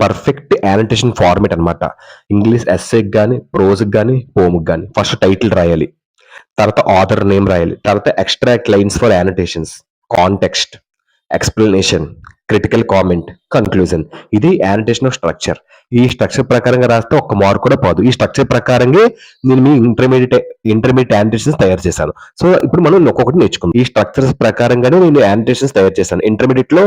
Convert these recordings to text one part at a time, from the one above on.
Perfect యానిటేషన్ format అన్నమాట. English ఎస్సేకి గాని, ప్రోజ్‌కి గాని, పోమ్‌కి గాని ఫస్ట్ టైటిల్ రాయాలి. తర్వాత ఆథర్ నేమ్ రాయాలి. తర్వాత extract lines for annotations, context, explanation, critical comment, conclusion. ఇది యానోటేషన్ ఆఫ్ స్ట్రక్చర్. ఈ స్ట్రక్చర్ ప్రకారంగా రాస్తే ఒక్క మార్క్ కూడా పోదు. ఈ స్ట్రక్చర్ ప్రకారంగే నేను మీ ఇంటర్మీడియేట్ యానోటేషన్స్ తయారు చేశాను. సో, ఇప్పుడు మనం ఒక్కొక్కటి నేర్చుకుందాం. ఈ స్ట్రక్చర్స్ ప్రకారంగానే నేను యానోటేషన్స్ తయారు చేశాను. ఇంటర్మీడియేట్‌లో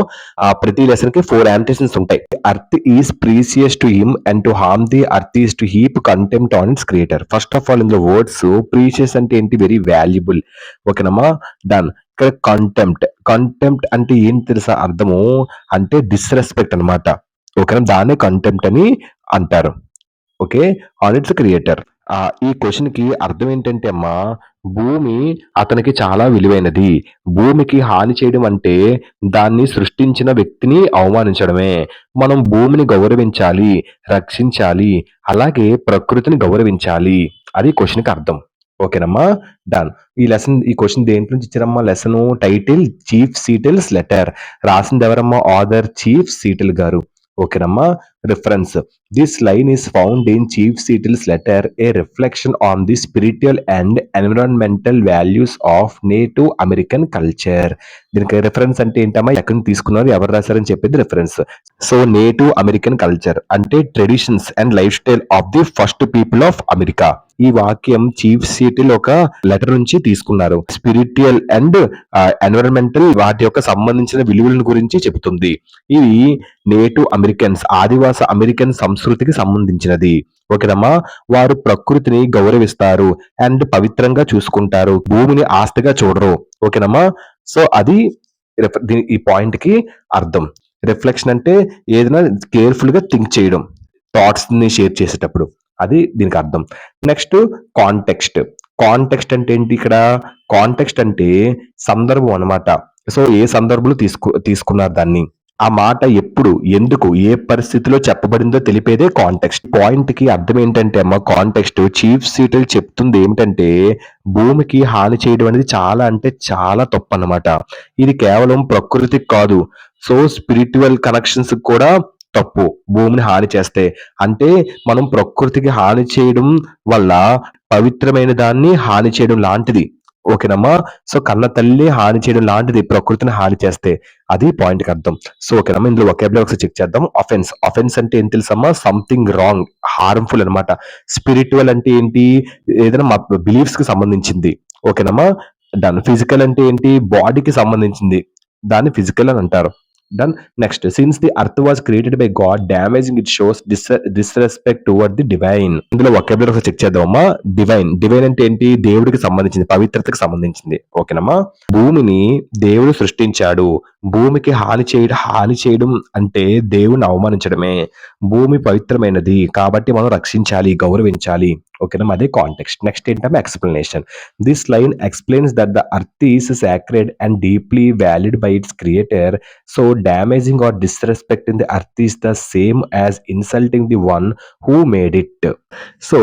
ప్రతి లెసన్‌కి 4 యానోటేషన్స్ ఉంటాయి. Earth is precious to him and to harm the earth is to heap contempt on its creator. First of all ఇందులో వర్డ్స్ ప్రీషియస్ అంటే ఏంటి? Very valuable. ఓకేనమ్మా? డన్. ఇక్కడ కంటెంప్ట్ అంటే ఏంటి తెలుసా అర్థము? అంటే డిస్‌రెస్పెక్ట్ అన్నమాట. ఓకేనా? దాన్నే కంటెంప్ట్ అని అంటారు. ఓకే. On its creator. ఈ క్వెషన్‌కి అర్థం ఏంటంటే అమ్మా, భూమి అతనికి చాలా విలువైనది. భూమికి హాని చేయడం అంటే దాన్ని సృష్టించిన వ్యక్తిని అవమానించడమే. మనం భూమిని గౌరవించాలి, రక్షించాలి, అలాగే ప్రకృతిని గౌరవించాలి. అది క్వెషన్‌కి అర్థం. ఓకేనమ్మా? డన్. ఈ క్వెషన్ దేంట్లో నుంచి ఇచ్చారమ్మా lesson? Title chief Seattle's letter. రాసింది ఎవరమ్మా? ఆథర్ చీఫ్ సీటెల్ గారు. ఓకేనమ్మా? Reference. This line is found in Chief Seattle's letter, a reflection on the spiritual and environmental values of Native American culture. దీనికి reference అంటే ఏంటమ్మా? ఎక్కడి నుంచి తీసుకున్నారు, ఎవరు రాశారని చెప్పేది reference. So native American culture అంటే traditions and lifestyle of the first people of America. ఈ వాక్యం చీఫ్ సీటిల్ ఒక లెటర్ నుంచి తీసుకున్నారు. స్పిరిచువల్ అండ్ ఎన్విరాన్మెంటల్ వాటి యొక్క సంబంధించిన విలువల గురించి చెబుతుంది. ఇవి నేటివ్ అమెరికన్స్ ఆదివాస అమెరికన్ సంస్కృతికి సంబంధించినది. ఓకేనమ్మా? వారు ప్రకృతిని గౌరవిస్తారు అండ్ పవిత్రంగా చూసుకుంటారు. భూమిని ఆస్తిగా చూడరు. ఓకేనమ్మా? సో అది ఈ పాయింట్ కి అర్థం. రిఫ్లెక్షన్ అంటే ఏదైనా కేర్ఫుల్ గా థింక్ చేయడం, థాట్స్ ని షేర్ చేసేటప్పుడు. అది దీనికి అర్థం. Next context. కాంటెక్స్ట్ అంటే ఏంటి ఇక్కడ? కాంటెక్స్ట్ అంటే సందర్భం అన్నమాట. సో ఏ సందర్భంలో తీసుకున్నారు దాన్ని, ఆ మాట ఎప్పుడు, ఎందుకు, ఏ పరిస్థితిలో చెప్పబడిందో తెలిపేదే కాంటెక్స్ట్. పాయింట్ కి అర్థం ఏంటంటే అమ్మ, కాంటెక్స్ట్ చీఫ్ సీటెల్ చెప్తుంది ఏమిటంటే భూమికి హాని చేయడం అనేది చాలా అంటే చాలా తప్పు అన్నమాట. ఇది కేవలం ప్రకృతికి కాదు, సో స్పిరిచువల్ కనెక్షన్స్ కూడా తప్పు. భూమిని హాని చేస్తే అంటే మనం ప్రకృతికి హాని చేయడం వల్ల పవిత్రమైన దాన్ని హాని చేయడం లాంటిది. ఓకేనమ్మా? సో కన్న తల్లి హాని చేయడం లాంటిది ప్రకృతిని హాని చేస్తే. అది పాయింట్ కి అర్థం. సో ఓకేనమ్మా? ఇందులో వొకాబులరీ ఒకసారి చెక్ చేద్దాం. అఫెన్స్. అఫెన్స్ అంటే ఏం తెలుసమ్మా? సంథింగ్ రాంగ్, హార్మ్ఫుల్ అన్నమాట. స్పిరిచువల్ అంటే ఏంటి? ఏదైనా మా బిలీఫ్స్ కి సంబంధించింది. ఓకేనమ్మా? డన్. ఫిజికల్ అంటే ఏంటి? బాడీకి సంబంధించింది. దాన్ని ఫిజికల్ అని అంటారు. Done. Next, since the earth was created by God, damaging it shows disrespect towards the divine. ఇందులో వొకాబులరీ ఒకసారి చెక్ చేద్దామమ్మా. డివైన్. డివైన్ అంటే ఏంటి? దేవుడికి సంబంధించింది, పవిత్రతకి సంబంధించింది. ఓకేనమ్మా? భూమిని దేవుడు సృష్టించాడు. భూమికి హాని చేయడం అంటే దేవుణ్ణి అవమానించడమే. భూమి పవిత్రమైనది కాబట్టి మనం రక్షించాలి, గౌరవించాలి. ఓకేనా? అదే కాంటెక్స్ట్. నెక్స్ట్ ఏంటంటే explanation. This line explains that the earth is sacred and deeply valued by its creator. So damaging or disrespecting the earth is the same as insulting the one who made it. So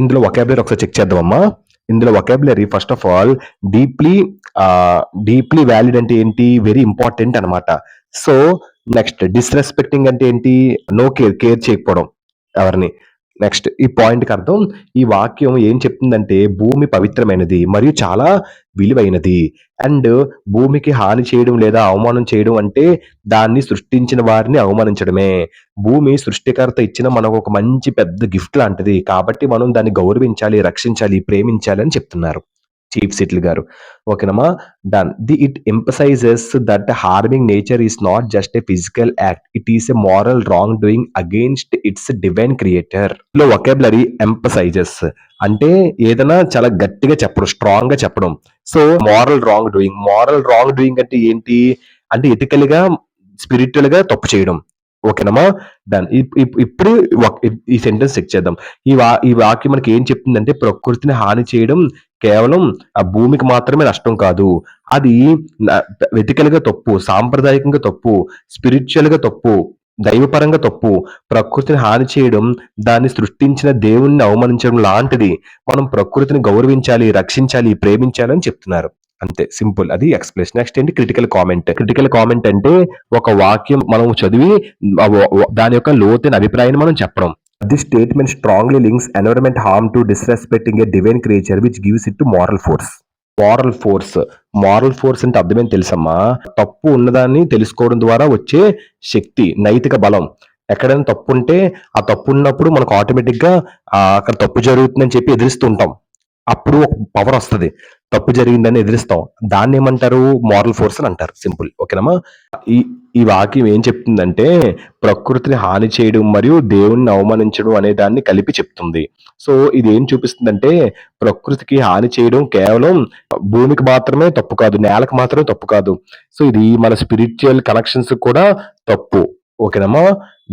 ఇందులో vocabulary ఒకసారి check చేద్దామమ్మా. ఇందులో vocabulary first of all deeply valued అంటే ఏంటి? Very important అన్నమాట. So next, disrespecting అంటే ఏంటి? No care చేయకపోవడం ఎవరిని. నెక్స్ట్, ఈ పాయింట్ కి అర్థం, ఈ వాక్యం ఏం చెప్తుందంటే భూమి పవిత్రమైనది మరియు చాలా విలువైనది. అండ్ భూమికి హాని చేయడం లేదా అవమానం చేయడం అంటే దాన్ని సృష్టించిన వారిని అవమానించడమే. భూమి సృష్టికర్త ఇచ్చిన మనకు ఒక మంచి పెద్ద గిఫ్ట్ లాంటిది. కాబట్టి మనం దాన్ని గౌరవించాలి, రక్షించాలి, ప్రేమించాలి అని చెప్తున్నారు చీఫ్ సీటిల్ గారు. ఓకేనమ్మా? Done. It ఎంపసైజెస్ that harming nature is not just a physical act, it is a moral wrong doing against it's divine creator. లో వొకాబులరీ ఎంపసైజెస్ అంటే ఏదైనా చాలా గట్టిగా చెప్పడం, స్ట్రాంగ్ గా చెప్పడం. సో మోరల్ రాంగ్ డూయింగ్ అంటే ఏంటి? అంటే ఎథికల్ గా, స్పిరిచువల్ గా తప్పు చేయడం. ఓకేనమ్మా? డన్. ఇప్పుడు ఈ సెంటెన్స్ చెక్ చేద్దాం. ఈ వాక్యం మనకి ఏం చెప్తుందంటే ప్రకృతిని హాని చేయడం కేవలం ఆ భూమికి మాత్రమే నష్టం కాదు. అది ఎథికల్ గా తప్పు, సాంప్రదాయకంగా తప్పు, స్పిరిచువల్ గా తప్పు, దైవపరంగా తప్పు. ప్రకృతిని హాని చేయడం దాన్ని సృష్టించిన దేవుణ్ణి అవమానించడం లాంటిది. మనం ప్రకృతిని గౌరవించాలి, రక్షించాలి, ప్రేమించాలి అని చెప్తున్నారు. అంతే సింపుల్. అది ఎక్స్‌ప్లనేషన్. నెక్స్ట్ ఏంటి క్రిటికల్ కామెంట్. క్రిటికల్ కామెంట్ అంటే ఒక వాక్యం మనం చదివి దాని యొక్క లోతైన అభిప్రాయాన్ని మనం చెప్పడం. This statement strongly links environment harm to disrespecting a divine creature which gives it to moral force. Moral force. Moral force అంటే అర్థమేంటి తెలుసమ్మా? తప్పు ఉన్నదాన్ని తెలుసుకోవడం ద్వారా వచ్చే శక్తి, నైతిక బలం. ఎక్కడైనా తప్పుంటే, ఆ తప్పున్నప్పుడు మనకు ఆటోమేటిక్‌గా అక్కడ తప్పు జరుగుతుందని చెప్పి ఎదిరిస్తూ ఉంటాం. అప్పుడు ఒక పవరొస్తది. తప్పు జరిగిందని ఎదిరిస్తాం. దాన్నేమంటారు? మోరల్ ఫోర్స్ అని అంటారు. సింపుల్. ఓకేనమ్మా? ఈ ఈ వాక్యం ఏం చెప్తుందంటే, ప్రకృతిని హాని చేయడం మరియు దేవుడిని అవమానించడం అనే దాన్ని కలిపి చెప్తుంది. సో, ఇదేం చూపిస్తుందంటే, ప్రకృతికి హాని చేయడం కేవలం భూమికి మాత్రమే తప్పు కాదు. నేలకు మాత్రమే తప్పు కాదు. సో, ఇది మన స్పిరిచ్యువల్ కనెక్షన్స్‌కి కూడా తప్పు. ఓకేనమ్మా?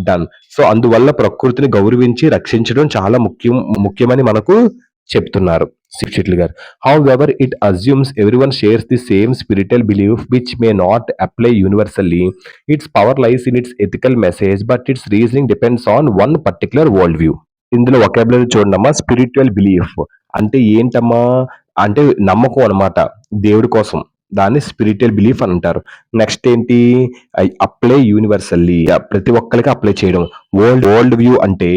డన్. సో, అందువల్ల ప్రకృతిని గౌరవించి రక్షించడం చాలా ముఖ్యమని మనకు చెప్తున్నారు శిక్షితులు గారు. However, it assumes everyone shares the same spiritual belief which may not apply universally. Its power lies in its ethical message, but its reasoning depends on one particular worldview. ఇందులో వొకాబులరీ చూడండమ్మా. స్పిరిచ్యువల్ బిలీఫ్ అంటే ఏంటమ్మా? అంటే నమ్మకం అన్నమాట. దేవుడి కోసం. దాన్ని స్పిరిచ్యువల్ బిలీఫ్ అని అంటారు. నెక్స్ట్ ఏంటి? Apply universally. ప్రతి ఒక్కళ్ళకి అప్లై చేయడం. వరల్డ్ వ్యూ అంటే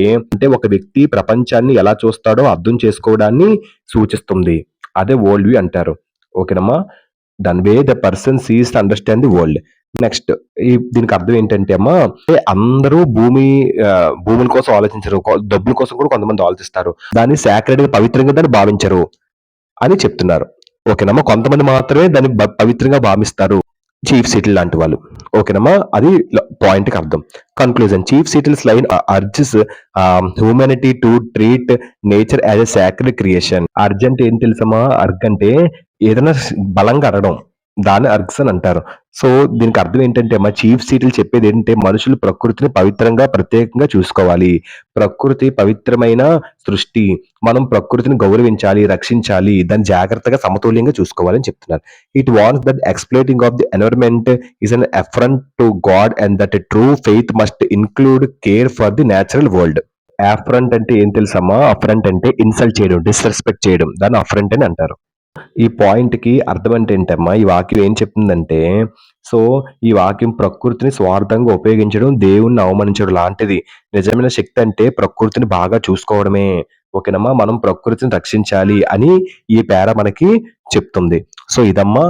ఒక వ్యక్తి ప్రపంచాన్ని ఎలా చూస్తాడో అర్థం చేసుకోవడాన్ని సూచిస్తుంది. అదే వరల్డ్ వ్యూ అంటారు. ఓకేనమ్మా? Done. Way the person sees to understand the world. Next దీనికి అర్థం ఏంటంటే అమ్మా, అందరూ భూముల కోసం ఆలోచించరు. డబ్బుల కోసం కూడా కొంతమంది ఆలోచిస్తారు. దాన్ని సాక్రెడ్‌గా పవిత్రంగా దాన్ని భావించరు అని చెప్తున్నారు. ఓకేనమ్మా? కొంతమంది మాత్రమే దాన్ని పవిత్రంగా భావిస్తారు. చీఫ్ సీటిల్ లాంటి వాళ్ళు. ఓకేనమ్మా? అది పాయింట్‌కి అర్థం. Conclusion. Chief Seattle's line urges humanity to treat nature as a sacred creation. Urge అంటే ఏం తెలుసమ్మా? అర్గ్ అంటే ఏదైనా బలంగా అడగడం. దాన్ని అర్గ్స్ అని అంటారు. సో, దీనికి అర్థం ఏంటంటే అమ్మా, చీఫ్ సీటిల్ చెప్పేది ఏంటంటే మనుషులు ప్రకృతిని పవిత్రంగా, ప్రత్యేకంగా చూసుకోవాలి. ప్రకృతి పవిత్రమైన సృష్టి. మనం ప్రకృతిని గౌరవించాలి, రక్షించాలి. దాన్ని జాగ్రత్తగా సమతుల్యంగా చూసుకోవాలని చెప్తున్నారు. It warns that exploiting of the environment is an affront to God and that a true faith must include care for the natural world. అఫ్రంట్ అంటే ఏం తెలుసమ్మా? అఫ్రంట్ అంటే ఇన్సల్ట్ చేయడం, డిస్‌రెస్పెక్ట్ చేయడం. దాన్ని అఫ్రంట్ అని అంటారు. ఈ పాయింట్‌కి అర్థం అంటే ఏంటమ్మా? ఈ వాక్యం ఏం చెప్తుందంటే, సో, ఈ వాక్యం ప్రకృతిని స్వార్థంగా ఉపయోగించడం, దేవుడిని అవమానించడం లాంటిది. నిజమైన శక్తి అంటే ప్రకృతిని బాగా చూసుకోవడమే. ఓకేనమ్మా? మనం ప్రకృతిని రక్షించాలి అని ఈ పేర మనకి చెప్తుంది. సో, ఇదమ్మా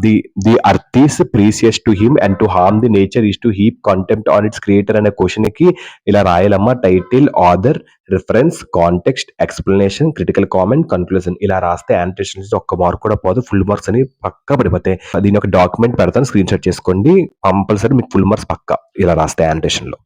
the the earth is precious to him and to harm the nature is to heap contempt on its creator అనే క్వెషన్‌కి ఇలా రాయాలమ్మా. Title, author, reference, context, explanation, critical comment, conclusion ఇలా రాస్తే యానోటేషన్ నుంచి ఒక్క మార్క్ కూడా పోదు. ఫుల్ మార్క్స్ అని పక్కా పడిపోతాయి. దీని యొక్క డాక్యుమెంట్ పెడతాను. స్క్రీన్‌షాట్ చేసుకోండి. కంపల్సరీ మీకు ఫుల్ మార్క్స్ పక్కా ఇలా రాస్తే యానోటేషన్‌లో.